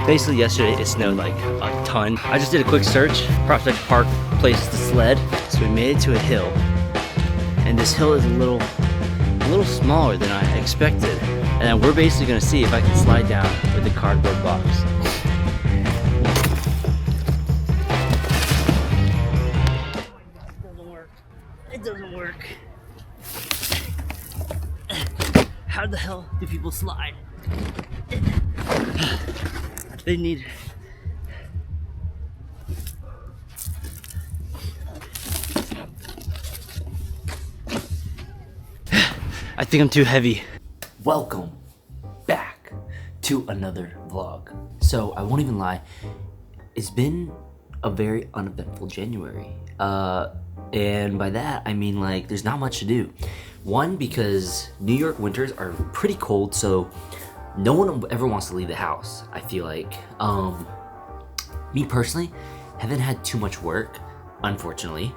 Basically yesterday it snowed like a ton. I just did a quick search, Prospect Park places to sled. So we made it to a hill. And this hill is a little smaller than I expected. And then we're basically gonna see if I can slide down with the cardboard box. It doesn't work. How the hell do people slide? They need. I think I'm too heavy. Welcome back to another vlog. So I won't even lie, it's been a very uneventful January. And by that I mean like there's not much to do. One, because New York winters are pretty cold, so no one ever wants to leave the house, I feel like. Me personally, haven't had too much work, unfortunately,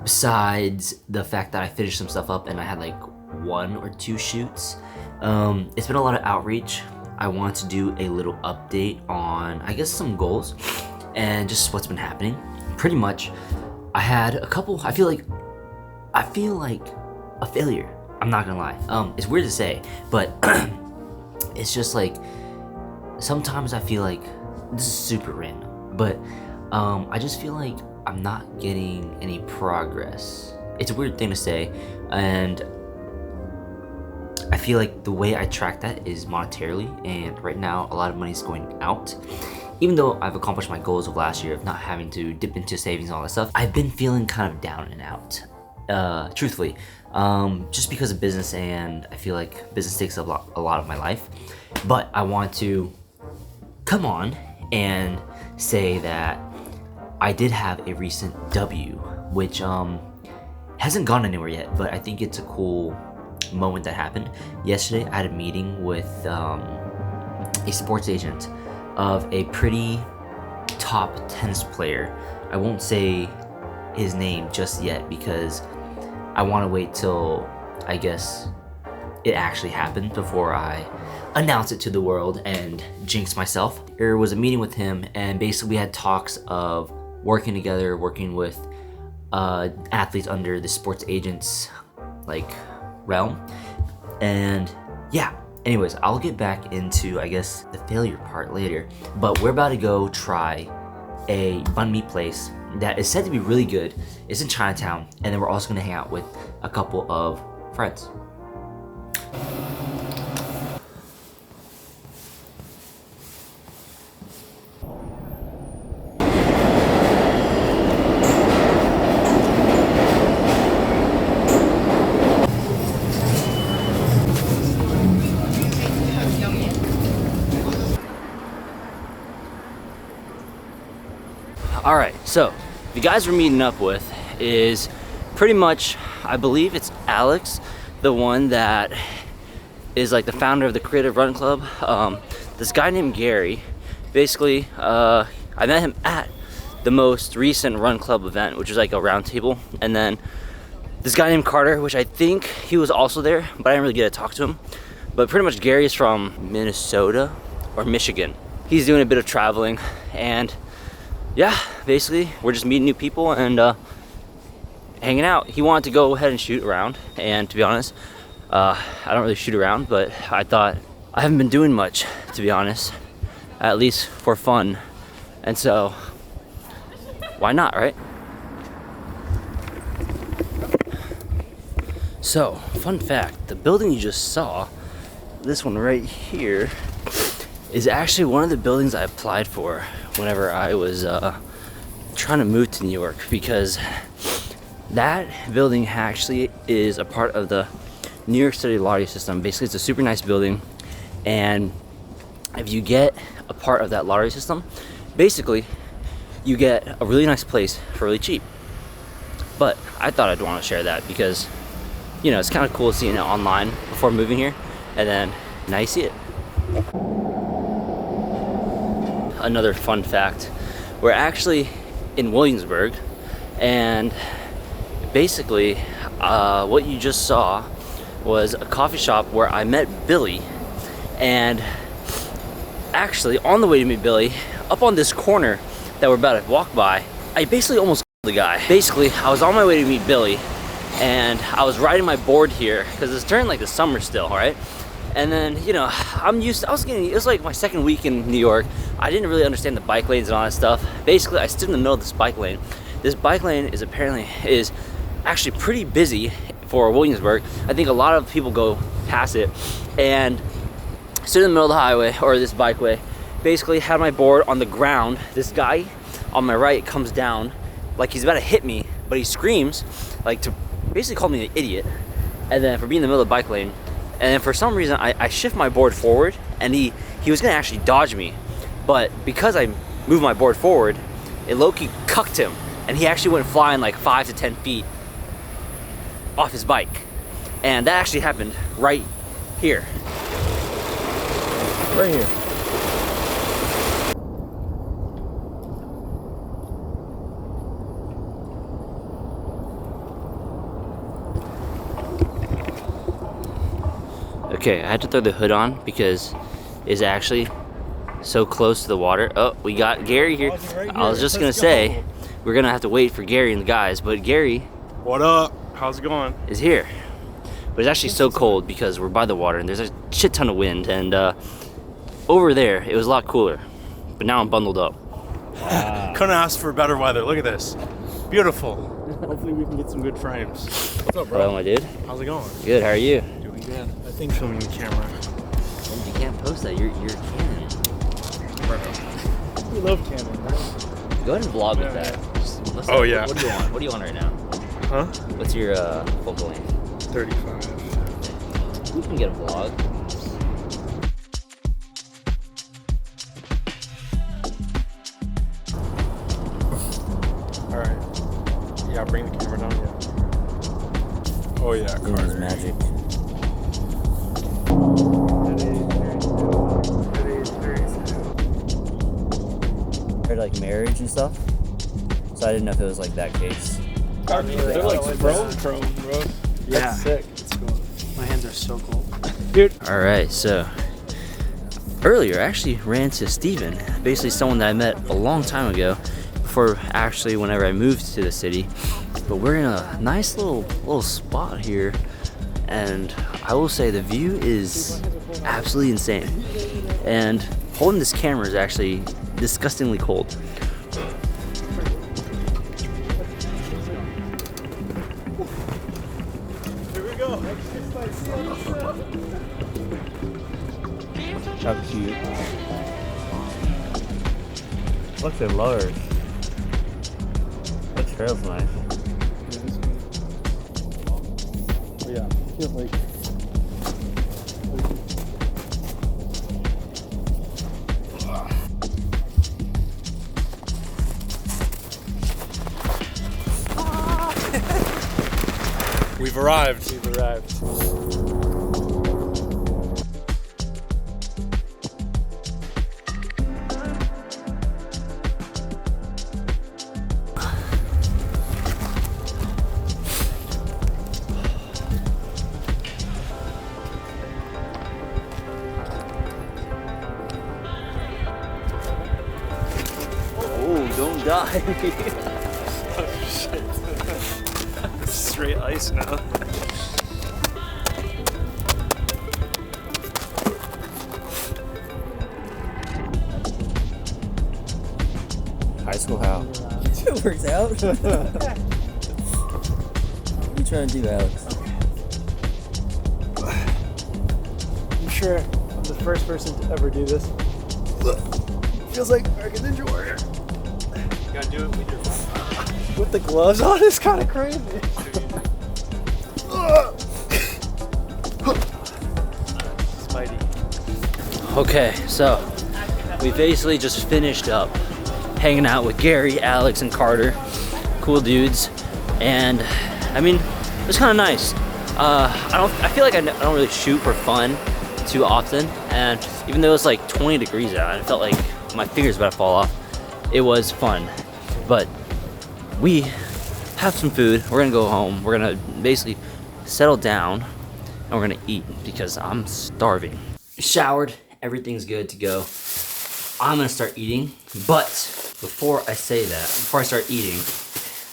besides the fact that I finished some stuff up and I had like 1 or 2 shoots. It's been a lot of outreach. I want to do a little update on, I guess, some goals and just what's been happening. Pretty much, I had a couple, I feel like a failure. I'm not gonna lie. It's weird to say, but it's just like, sometimes I feel like, this is super random, but I just feel like I'm not getting any progress. It's a weird thing to say, and I feel like the way I track that is monetarily, and right now a lot of money is going out. Even though I've accomplished my goals of last year of not having to dip into savings and all that stuff, I've been feeling kind of down and out, truthfully. Just because of business, and I feel like business takes a lot of my life. But I want to come on and say that I did have a recent W, which hasn't gone anywhere yet, but I think it's a cool moment that happened. Yesterday I had a meeting with a sports agent of a pretty top tennis player. I won't say his name just yet because I want to wait till, I guess, it actually happened before I announce it to the world and jinx myself. There was a meeting with him, and basically we had talks of working together, working with athletes under the sports agents like realm. And yeah, anyways, I'll get back into, I guess, the failure part later, but we're about to go try a banh mi place that is said to be really good. It's in Chinatown, and then we're also gonna hang out with a couple of friends. Alright, so the guys we're meeting up with is pretty much, I believe it's Alex, the one that is like the founder of the Creative Run Club. This guy named Gary, basically, I met him at the most recent Run Club event, which was like a round table. And then this guy named Carter, which I think he was also there, but I didn't really get to talk to him. But pretty much Gary is from Minnesota or Michigan. He's doing a bit of traveling, and yeah, basically we're just meeting new people and hanging out. He wanted to go ahead and shoot around, and to be honest, I don't really shoot around, but I thought I haven't been doing much, to be honest, at least for fun, and so why not, right? So, fun fact, the building you just saw, this one right here, is actually one of the buildings I applied for whenever I was trying to move to New York, because that building actually is a part of the New York City lottery system. Basically, it's a super nice building, and if you get a part of that lottery system, basically you get a really nice place for really cheap. But I thought I'd want to share that because, you know, it's kind of cool seeing it online before moving here, and then now you see it. Another fun fact, we're actually in Williamsburg, and basically what you just saw was a coffee shop where I met Billy, and actually, on the way to meet Billy, up on this corner that we're about to walk by, I basically almost killed the guy. Basically, I was on my way to meet Billy, and I was riding my board here because it's during like the summer still, right? And then, you know, it was like my second week in New York. I didn't really understand the bike lanes and all that stuff. Basically, I stood in the middle of this bike lane. This bike lane is actually pretty busy for Williamsburg. I think a lot of people go past it, and I stood in the middle of the highway, or this bikeway, basically had my board on the ground. This guy on my right comes down like he's about to hit me, but he screams like to basically call me an idiot, and then for being in the middle of the bike lane. And then for some reason I shift my board forward, and he was gonna actually dodge me, but because I moved my board forward, it low-key cucked him, and he actually went flying like 5 to 10 feet off his bike. And that actually happened right here. Right here. Okay, I had to throw the hood on because it's actually so close to the water. Oh, we got Gary here. I was just gonna say, we're gonna have to wait for Gary and the guys, but Gary, what up? How's it going? Is here. But it's actually so cold because we're by the water and there's a shit ton of wind, and over there it was a lot cooler. But now I'm bundled up. Wow. Couldn't ask for better weather. Look at this. Beautiful. Hopefully we can get some good frames. What's up, bro? Hello, my dude. How's it going? Good, how are you? Doing good. I think filming the camera. You can't post that, you're Canon. We love Canon, bro. Go ahead and vlog with that. Oh, yeah. What do you want? What do you want right now? Huh? What's your focal length? 35. We can get a vlog. Alright. Yeah, bring the camera down, yeah. Oh yeah, Carter's magic. Heard like marriage and stuff. So I didn't know if it was like that case. They're like chrome, bro. Yeah. That's sick. It's cool. My hands are so cold. Dude. Alright, so earlier I actually ran into Steven, basically someone that I met a long time ago, before actually whenever I moved to the city. But we're in a nice little spot here, and I will say the view is absolutely insane. And holding this camera is actually disgustingly cold. Here we go. How cute. Look at large. That trail's nice. Yeah, I feel like We've arrived. Oh, don't die. Oh shit. Straight ice now. High school how? It works out. What are you trying to do, Alex? I'm sure I'm the first person to ever do this. Feels like American Ninja Warrior. You gotta do it with your With the gloves on, it's kind of crazy. Spidey. Okay, so we basically just finished up hanging out with Gary, Alex, and Carter. Cool dudes. And I mean, it was kind of nice. I feel like I don't really shoot for fun too often, and even though it's like 20 degrees out, I felt like my fingers about to fall off. It was fun, but we have some food. We're gonna go home. We're gonna basically settle down and we're gonna eat because I'm starving. Showered, everything's good to go. I'm gonna start eating. But before I say that, before I start eating,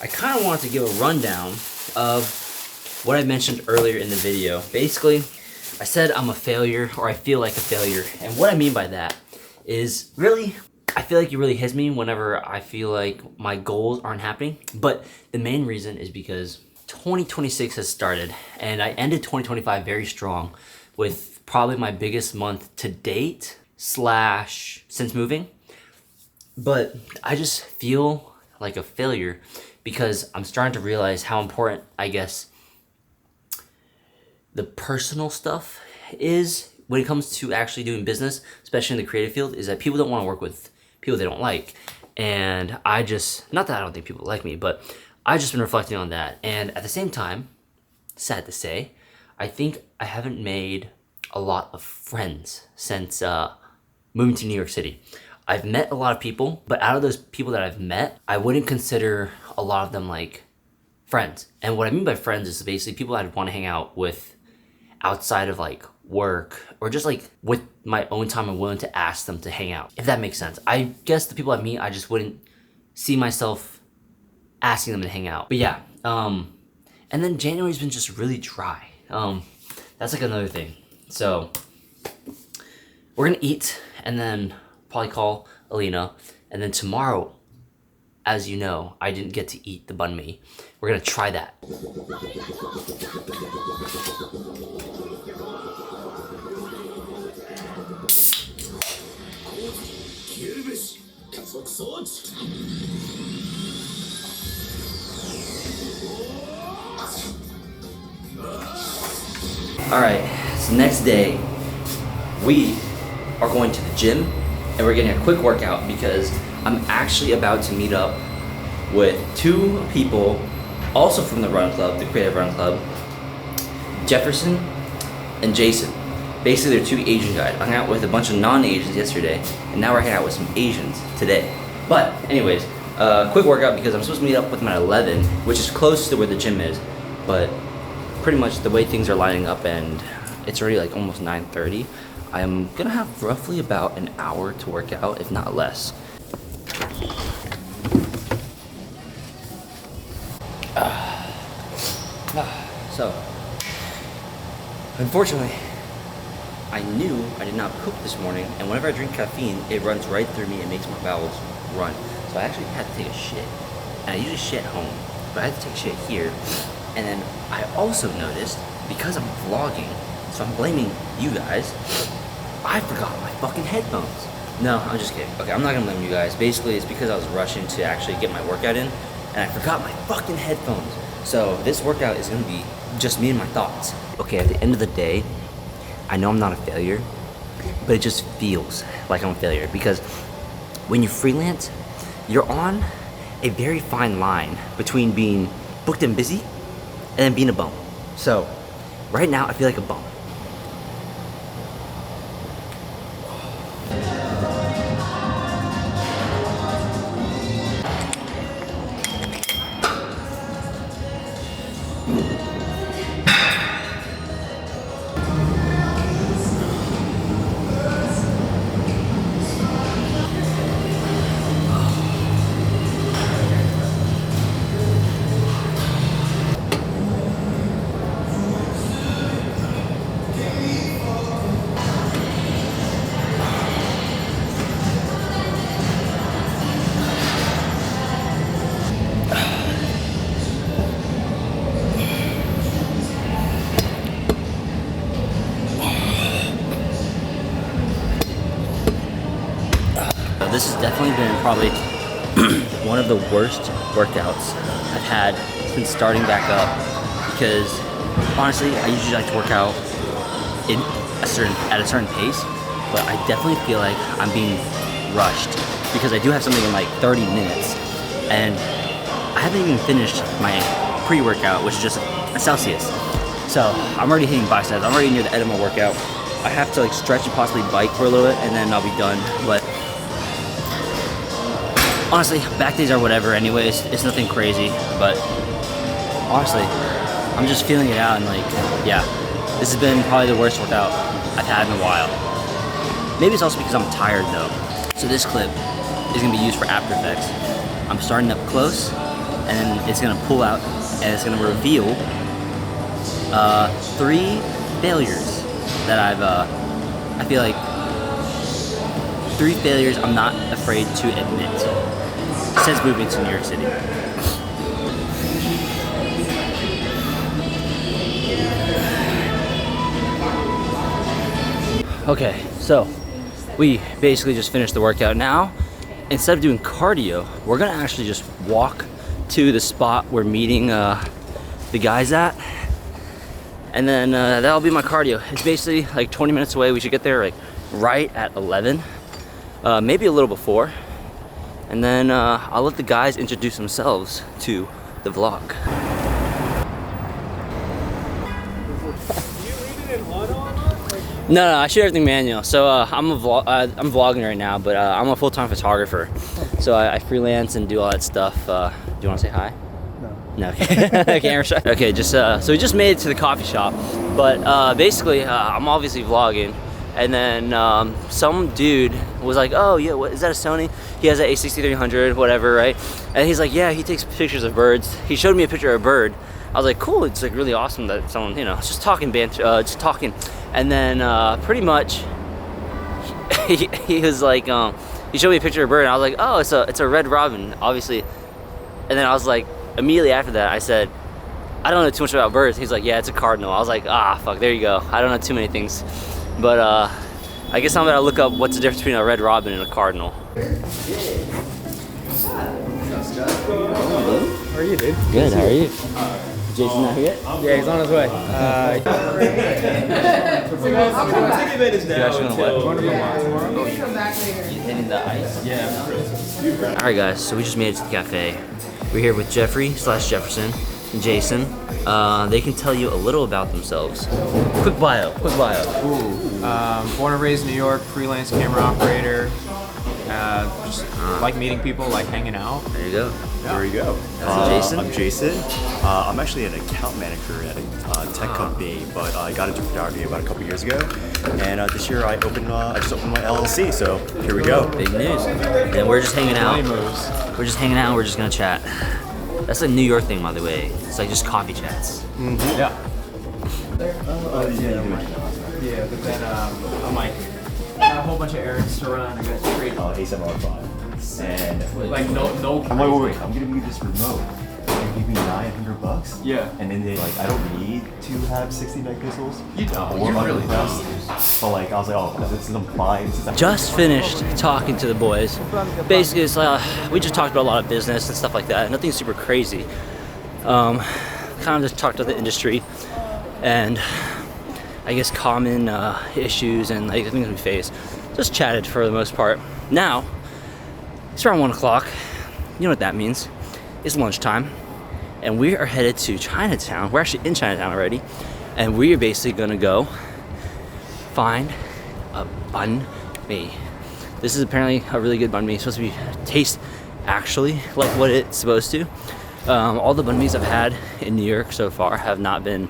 I kind of wanted to give a rundown of what I mentioned earlier in the video. Basically, I said I'm a failure, or I feel like a failure. And what I mean by that is really, I feel like it really hits me whenever I feel like my goals aren't happening. But the main reason is because 2026 has started and I ended 2025 very strong with probably my biggest month to date / since moving. But I just feel like a failure because I'm starting to realize how important, I guess, the personal stuff is when it comes to actually doing business, especially in the creative field, is that people don't want to work with people they don't like. And I just, not that I don't think people like me, but I've just been reflecting on that. And at the same time, sad to say, I think I haven't made a lot of friends since moving to New York City. I've met a lot of people, but out of those people that I've met, I wouldn't consider a lot of them like friends. And what I mean by friends is basically people I'd want to hang out with outside of like work, or just like with my own time I'm willing to ask them to hang out, if that makes sense. I guess the people I meet, I just wouldn't see myself asking them to hang out. But yeah, and then January's been just really dry. That's like another thing. So we're gonna eat and then probably call Alina, and then tomorrow, as you know, I didn't get to eat the banh mi. We're gonna try that. Alright, so next day, we are going to the gym and we're getting a quick workout because I'm actually about to meet up with 2 people also from the Run Club, the Creative Run Club, Jefferson and Jason. Basically, they're 2 Asian guys. I hung out with a bunch of non-Asians yesterday, and now we're hanging out with some Asians today. But anyways, quick workout because I'm supposed to meet up with them at 11, which is close to where the gym is, but pretty much the way things are lining up, and it's already like almost 9:30, I'm gonna have roughly about an hour to work out, if not less. So, unfortunately, I knew I did not cook this morning, and whenever I drink caffeine, it runs right through me and makes my bowels run. So I actually had to take a shit. And I usually shit home, but I had to take shit here. And then I also noticed, because I'm vlogging, so I'm blaming you guys, I forgot my fucking headphones. No, I'm just kidding. Okay, I'm not gonna blame you guys. Basically, it's because I was rushing to actually get my workout in, and I forgot my fucking headphones. So this workout is gonna be just me and my thoughts. Okay, at the end of the day, I know I'm not a failure, but it just feels like I'm a failure because when you freelance, you're on a very fine line between being booked and busy and then being a bum. So right now I feel like a bum. This has definitely been probably one of the worst workouts I've had since starting back up, because honestly, I usually like to work out at a certain pace, but I definitely feel like I'm being rushed because I do have something in like 30 minutes, and I haven't even finished my pre-workout, which is just a Celsius. So I'm already hitting biceps. I'm already near the end of my workout. I have to like stretch and possibly bike for a little bit, and then I'll be done. But honestly, back days are whatever anyways. It's nothing crazy, but honestly, I'm just feeling it out, and like, yeah, this has been probably the worst workout I've had in a while. Maybe it's also because I'm tired though. So this clip is gonna be used for After Effects. I'm starting up close, and it's gonna pull out, and it's gonna reveal 3 failures that I feel like 3 failures I'm not afraid to admit since moving to New York City. Okay, so we basically just finished the workout. Now, instead of doing cardio, we're gonna actually just walk to the spot we're meeting the guys at, and then that'll be my cardio. It's basically like 20 minutes away. We should get there like right at 11, maybe a little before, and then I'll let the guys introduce themselves to the vlog. No, I shoot everything manual. So I'm vlogging right now, but I'm a full-time photographer. So I freelance and do all that stuff. Do you want to say hi? No. Camera shot. Okay, just so we just made it to the coffee shop, but basically I'm obviously vlogging, and then some dude was like, "Oh yeah, what is that, a Sony?" He has an A6300, whatever, right? And he's like, "Yeah, he takes pictures of birds." He showed me a picture of a bird. I was like, "Cool, it's like really awesome that someone, you know, just talking banter, just talking." And then pretty much he was like, he showed me a picture of a bird, and I was like, "Oh, it's a red robin, obviously." And then I was like, immediately after that, I said, "I don't know too much about birds." He's like, "Yeah, it's a cardinal." I was like, "Ah, fuck, there you go. I don't know too many things." But I guess I'm gonna look up what's the difference between a red robin and a cardinal. How are you, dude? Good, how are you? Jason not here yet? Yeah, he's on his way. You actually gonna hitting the ice? Yeah. Alright guys, so we just made it to the cafe. We're here with Jeffrey / Jefferson and Jason. They can tell you a little about themselves. Quick bio. Born and raised in New York, freelance camera operator. Just like meeting people, like hanging out. There you go. There we go. Jason? I'm Jason. I'm actually an account manager at a tech company, but I got into photography about a couple years ago. And this year I just opened my LLC, so here we go. Big news. And we're just hanging out. We're just hanging out, we're just gonna chat. That's a New York thing, by the way. It's like just coffee chats. Mm-hmm. Yeah. Yeah, but then I'm like, I got a whole bunch of errands to run. I got straight A7R5. And like no. wait. I'm giving you this remote. They give me $900. Yeah. And then they like, I don't need to have 60 megapixels. You don't. Or You really compressed. But like, I was like, oh, this is implied. Just finished talking to the boys. Basically, it's we just talked about a lot of business and stuff like that. Nothing super crazy. Kind of just talked about the industry and I guess common issues and like the things we face. Just chatted for the most part. Now, it's around 1 o'clock. You know what that means. It's lunchtime. And we are headed to Chinatown. We're actually in Chinatown already. And we are basically gonna go find a banh mi. This is apparently a really good banh mi. It's supposed to taste actually like what it's supposed to. All the banh mi's I've had in New York so far have not been,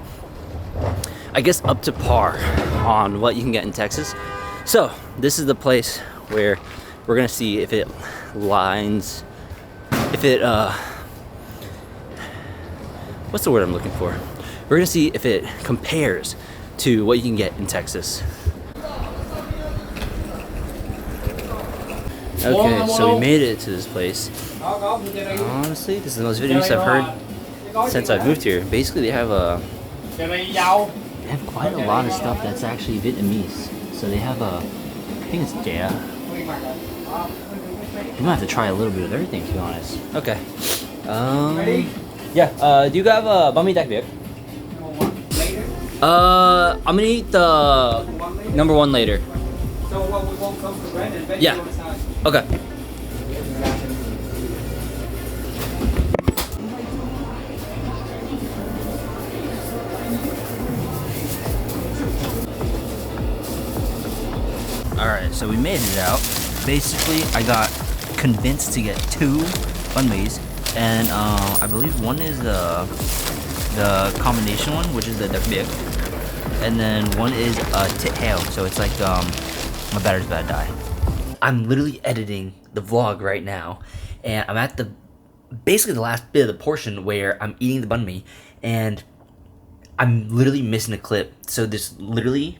I guess, up to par on what you can get in Texas. So this is the place where we're gonna see if it lines, if it, what's the word I'm looking for? We're gonna see if it compares to what you can get in Texas. Okay, so we made it to this place. Honestly, this is the most Vietnamese I've heard since I've moved here. Basically, they have quite a lot of stuff that's actually Vietnamese. So they have I think it's Dea. You might have to try a little bit of everything, to be honest. Okay. Yeah. Do you have banh mi đặc biệt? I'm gonna eat the number 1 later. So what we won't come for granted. Yeah. Okay. Alright, so we made it out. Basically, I got convinced to get 2 banh mi's, and I believe one is the combination one, which is the đặc biệt, and then one is thịt heo, so it's like my batter's bad die. I'm literally editing the vlog right now, and I'm at basically the last bit of the portion where I'm eating the banh mi, and I'm literally missing a clip. So there's literally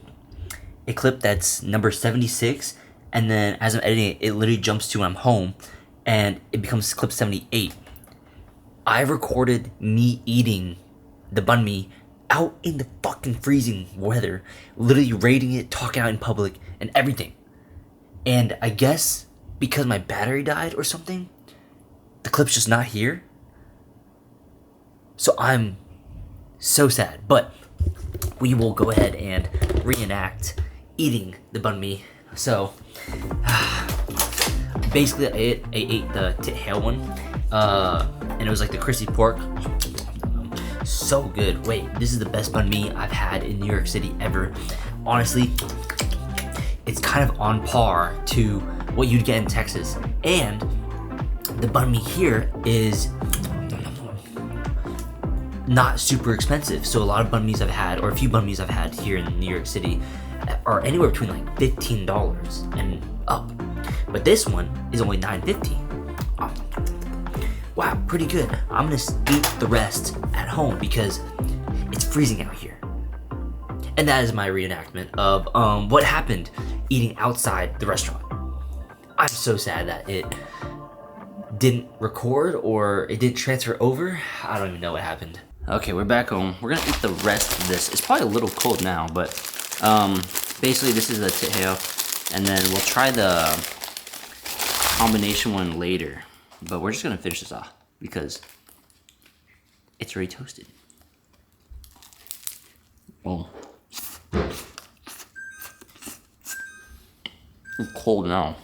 a clip that's number 76, and then as I'm editing it, it literally jumps to when I'm home, and it becomes clip 78. I recorded me eating the banh mi out in the fucking freezing weather, literally rating it, talking out in public, and everything. And I guess because my battery died or something, the clip's just not here. So I'm so sad. But we will go ahead and reenact eating the banh mi. So basically I ate the Tit Heo one. And it was like the crispy pork. So good. Wait, this is the best banh mi I've had in New York City ever. Honestly, it's kind of on par to what you'd get in Texas. And the banh mi here is not super expensive. So a lot of banh mi's I've had, or a few banh mi's I've had here in New York City, are anywhere between like $15 and up. But this one is only $9.50. Wow, pretty good. I'm gonna eat the rest at home because it's freezing out here. And that is my reenactment of what happened eating outside the restaurant. I'm so sad that it didn't record or it didn't transfer over. I don't even know what happened. Okay, we're back home. We're gonna eat the rest of this. It's probably a little cold now, but basically this is the Tit Heo, and then we'll try the combination one later. But we're just gonna finish this off because it's already toasted. Oh. It's cold now.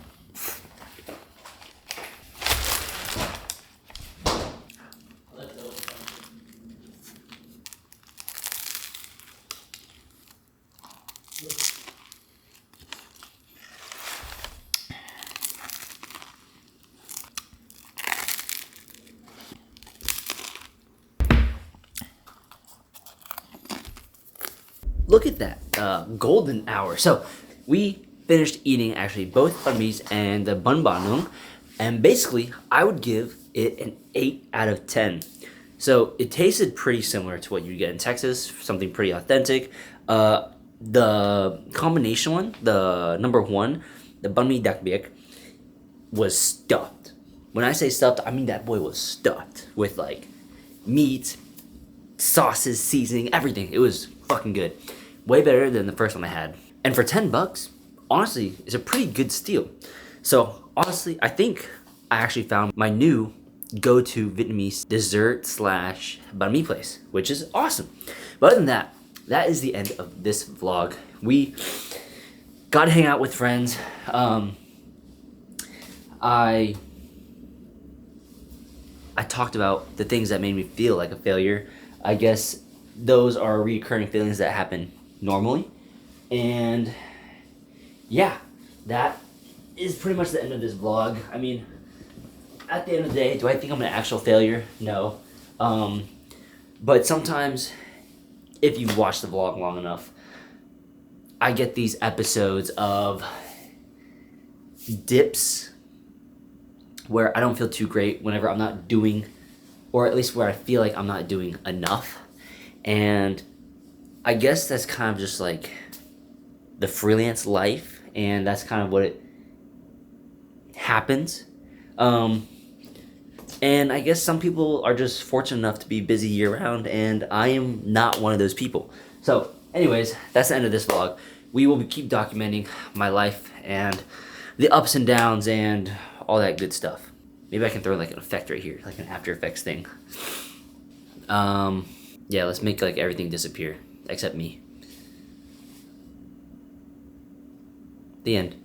Look at that, golden hour. So we finished eating actually both banh mi's and the bun banung, and basically I would give it an 8 out of 10. So it tasted pretty similar to what you get in Texas, something pretty authentic. The combination one, the number one, the banh mi dak biek, was stuffed. When I say stuffed, I mean that boy was stuffed with like meat, sauces, seasoning, everything. It was fucking good. Way better than the first one I had. And for $10, honestly, it's a pretty good steal. So honestly, I think I actually found my new go-to Vietnamese dessert slash banh mi place, which is awesome. But other than that, that is the end of this vlog. We got to hang out with friends. I talked about the things that made me feel like a failure. I guess those are recurring feelings that happen normally. And yeah, that is pretty much the end of this vlog. I mean, at the end of the day, do I think I'm an actual failure? No. But sometimes, if you watch the vlog long enough, I get these episodes of dips where I don't feel too great whenever I'm not doing, or at least where I feel like I'm not doing enough. And I guess that's kind of just like the freelance life, and that's kind of what it happens. And I guess some people are just fortunate enough to be busy year-round, and I am not one of those people. So anyways, that's the end of this vlog. We will keep documenting my life and the ups and downs and all that good stuff. Maybe I can throw like an effect right here, like an After Effects thing. Yeah, let's make like everything disappear except me. The end.